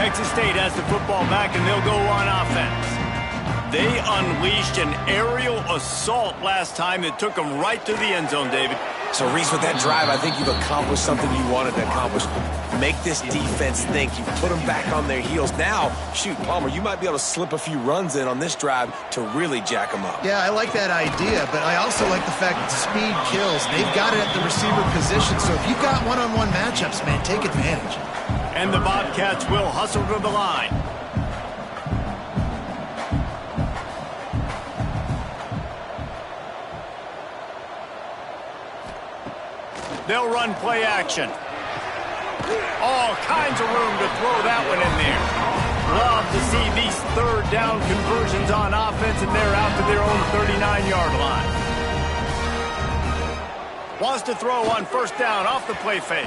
Texas State has the football back, and they'll go on offense. They unleashed an aerial assault last time that took them right to the end zone, David. So, Reese, with that drive, I think you've accomplished something you wanted to accomplish. Make this defense think. You put them back on their heels. Now, shoot, Palmer, you might be able to slip a few runs in on this drive to really jack them up. Yeah, I like that idea, but I also like the fact that speed kills. They've got it at the receiver position, so if you've got one-on-one matchups, man, take advantage. And the Bobcats will hustle to the line. They'll run play action. All kinds of room to throw that one in there. Love to see these third down conversions on offense, and they're out to their own 39-yard line. Wants to throw on first down off the play fake.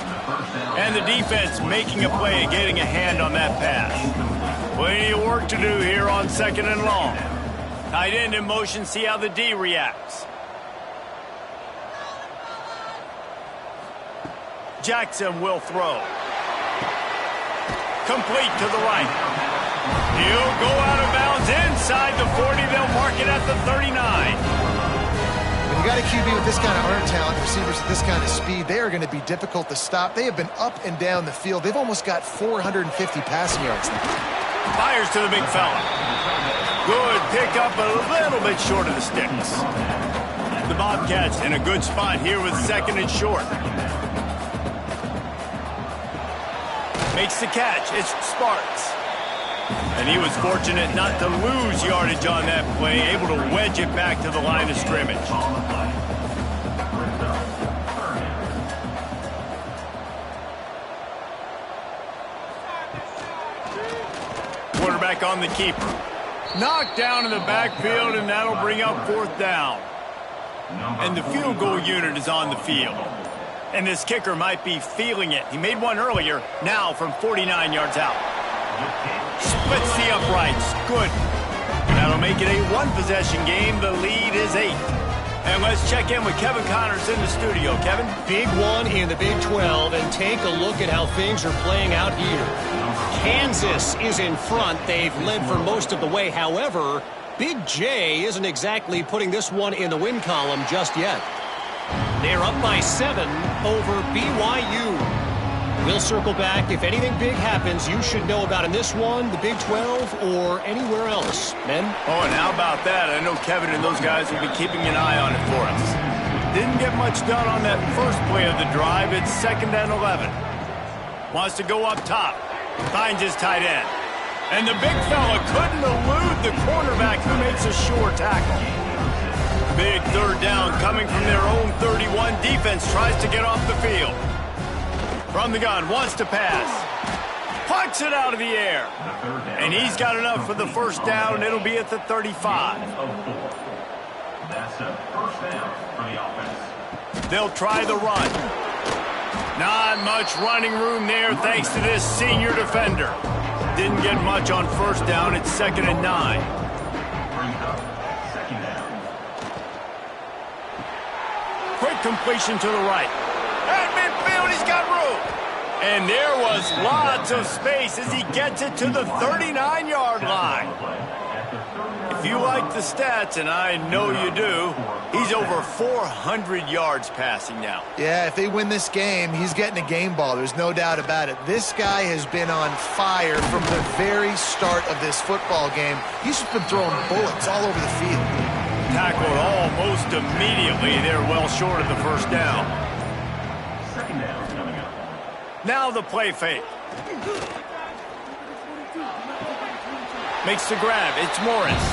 And the defense making a play, getting a hand on that pass. Plenty of work to do here on 2nd and long. Tight end in motion, see how the D reacts. Jackson will throw. Complete to the right. He'll go out of bounds inside the 40. They'll mark it at the 39. When you got a QB with this kind of arm talent, receivers with this kind of speed, they are going to be difficult to stop. They have been up and down the field. They've almost got 450 passing yards now. Fires to the big fella. Good pick up, a little bit short of the sticks. The Bobcats in a good spot here with 2nd and short. Makes the catch. It's Spartans. And he was fortunate not to lose yardage on that play, able to wedge it back to the line of scrimmage. Quarterback on the keeper. Knocked down in the backfield, and that'll bring up 4th down. And the field goal unit is on the field. And this kicker might be feeling it. He made one earlier, now from 49 yards out. Splits the uprights. Good. That'll make it a 1-possession game. The lead is 8. And let's check in with Kevin Connors in the studio. Kevin? Big one in the Big 12, and take a look at how things are playing out here. Kansas is in front. They've led for most of the way. However, Big J isn't exactly putting this one in the win column just yet. They're up by 7 over BYU. We'll circle back. If anything big happens, you should know about in this one, the Big 12, or anywhere else. Men? Oh, and how about that? I know Kevin and those guys will be keeping an eye on it for us. Didn't get much done on that first play of the drive. It's 2nd and 11. Wants to go up top. Finds his tight end. And the big fella couldn't elude the cornerback who makes a sure tackle. Big 3rd down coming from their own 31. Defense tries to get off the field. From the gun, wants to pass. Pucks it out of the air. And he's got enough for the first down. It'll be at the 35. That's a first down for the offense. They'll try the run. Not much running room there thanks to this senior defender. Didn't get much on first down. It's 2nd and 9. Brings up 2nd down. Quick completion to the right. At midfield, he's got room. And there was lots of space as he gets it to the 39-yard line. If you like the stats, and I know you do, he's over 400 yards passing now. Yeah, if they win this game, he's getting a game ball. There's no doubt about it. This guy has been on fire from the very start of this football game. He's just been throwing bullets all over the field. Tackled almost immediately. They're well short of the first down. 2nd down coming up. Now the play fake. Makes the grab. It's Morris.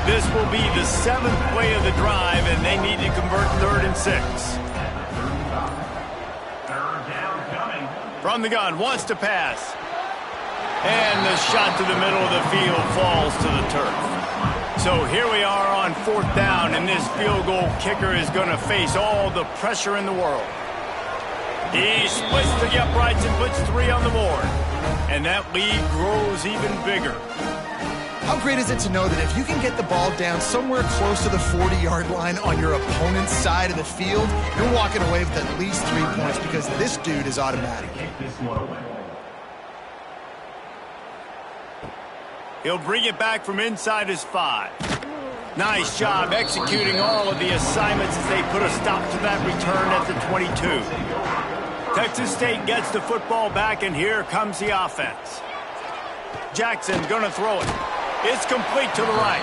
This will be the 7th play of the drive, and they need to convert 3rd and 6. 3rd down coming. From the gun, wants to pass. And the shot to the middle of the field falls to the turf. So here we are on 4th down, and this field goal kicker is going to face all the pressure in the world. He splits the uprights and puts 3 on the board. And that lead grows even bigger. How great is it to know that if you can get the ball down somewhere close to the 40-yard line on your opponent's side of the field, you're walking away with at least 3 points because this dude is automatic. Take this one away. He'll bring it back from inside his 5. Nice job executing all of the assignments as they put a stop to that return at the 22. Texas State gets the football back, and here comes the offense. Jackson gonna throw it. It's complete to the right.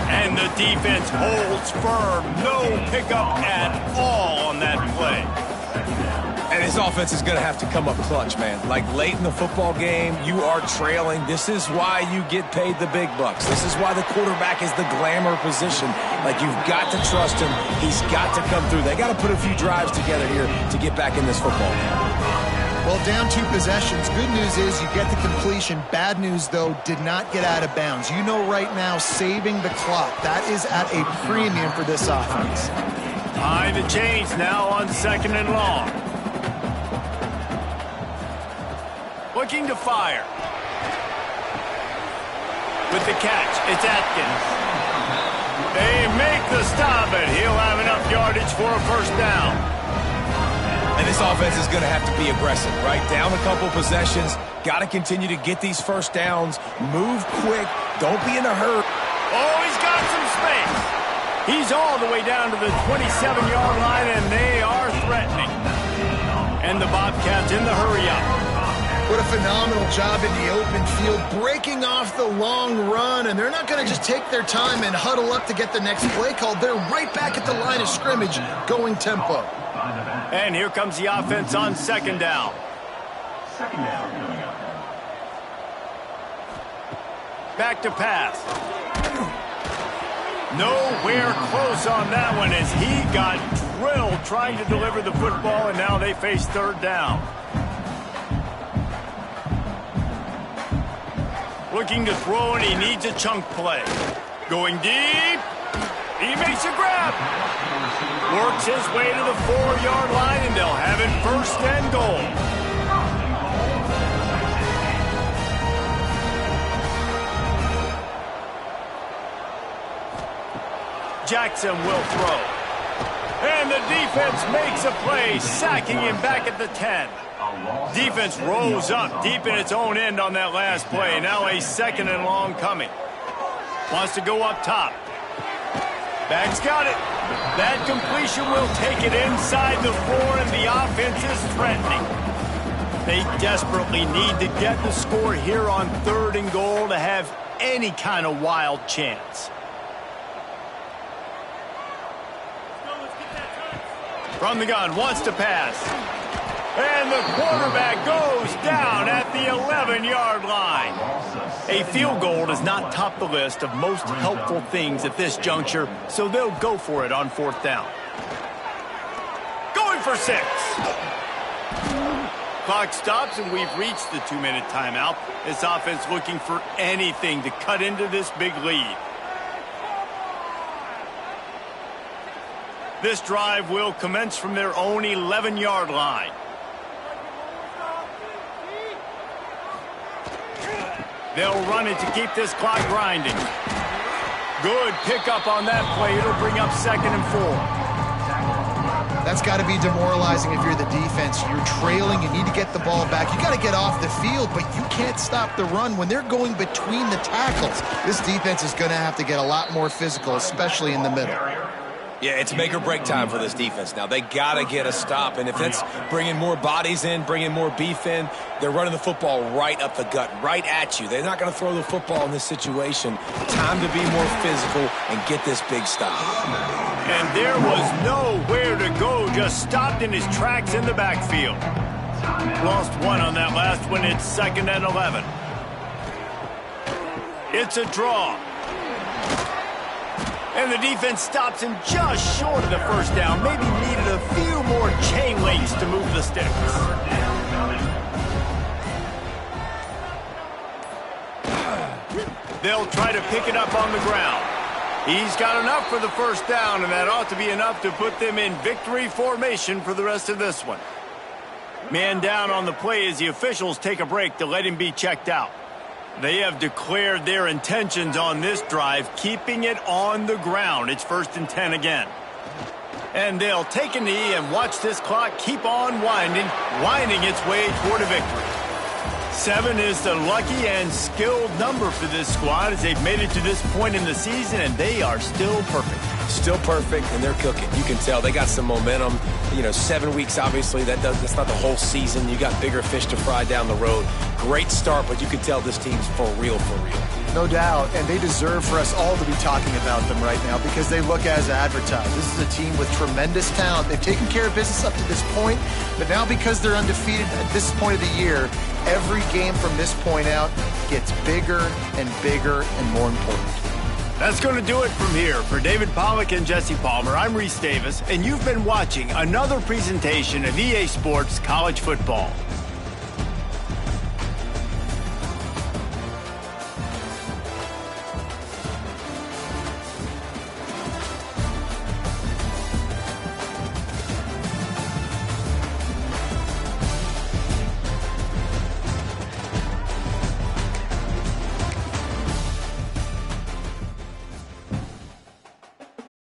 And the defense holds firm. No pickup at all on that play. And his offense is going to have to come up clutch, man. Like late in the football game, you are trailing. This is why you get paid the big bucks. This is why the quarterback is the glamour position. Like, you've got to trust him. He's got to come through. They got to put a few drives together here to get back in this football game. Well, down 2 possessions. Good news is you get the completion. Bad news, though, did not get out of bounds. You know right now, saving the clock. That is at a premium for this offense. Behind the chains now on 2nd and long. Looking to fire. With the catch, it's Atkins. They make the stop, and he'll have enough yardage for a first down. And this offense is going to have to be aggressive, right? Down a couple possessions. Got to continue to get these first downs. Move quick. Don't be in a hurry. Oh, he's got some space. He's all the way down to the 27-yard line, and they are threatening. And the Bobcats in the hurry-up. What a phenomenal job in the open field, breaking off the long run, and they're not going to just take their time and huddle up to get the next play called. They're right back at the line of scrimmage, going tempo. And here comes the offense on 2nd down. 2nd down coming up. Back to pass. Nowhere close on that one as he got drilled trying to deliver the football, and now they face 3rd down. Looking to throw, and he needs a chunk play. Going deep. He makes a grab. Works his way to the 4-yard line, and they'll have it 1st and goal. Jackson will throw. And the defense makes a play, sacking him back at the 10. Defense rose up deep in its own end on that last play. Now a 2nd and long coming. Wants to go up top. Bag's got it. That completion will take it inside the 4, and the offense is threatening. They desperately need to get the score here on 3rd and goal to have any kind of wild chance. From the gun, wants to pass. And the quarterback goes down at the 11-yard line. A field goal does not top the list of most helpful things at this juncture, so they'll go for it on 4th down. Going for 6. Clock stops, and we've reached the 2-minute timeout. This offense looking for anything to cut into this big lead. This drive will commence from their own 11-yard line. They'll run it to keep this clock grinding. Good pickup on that play. It'll bring up 2nd and 4. That's got to be demoralizing if you're the defense. You're trailing. You need to get the ball back. You got to get off the field, but you can't stop the run when they're going between the tackles. This defense is going to have to get a lot more physical, especially in the middle. Yeah, it's make or break time for this defense now. They got to get a stop, and if it's bringing more bodies in, bringing more beef in, they're running the football right up the gut, right at you. They're not going to throw the football in this situation. Time to be more physical and get this big stop. And there was nowhere to go, just stopped in his tracks in the backfield. Lost 1 on that last one. It's 2nd and 11. It's a draw. And the defense stops him just short of the 1st down. Maybe needed a few more chain links to move the sticks. They'll try to pick it up on the ground. He's got enough for the 1st down, and that ought to be enough to put them in victory formation for the rest of this one. Man down on the play as the officials take a break to let him be checked out. They have declared their intentions on this drive, keeping it on the ground. It's 1st and 10 again. And they'll take a knee and watch this clock keep on winding its way toward a victory. 7 is the lucky and skilled number for this squad as they've made it to this point in the season, and they are still perfect. Still perfect, and they're cooking. You can tell they got some momentum. 7 weeks, obviously, that's not the whole season. You got bigger fish to fry down the road. Great start, but you can tell this team's for real, for real. No doubt, and they deserve for us all to be talking about them right now because they look as advertised. This is a team with tremendous talent. They've taken care of business up to this point, but now because they're undefeated at this point of the year, every game from this point out gets bigger and bigger and more important. That's going to do it from here. For David Pollack and Jesse Palmer, I'm Reese Davis, and you've been watching another presentation of EA Sports College Football.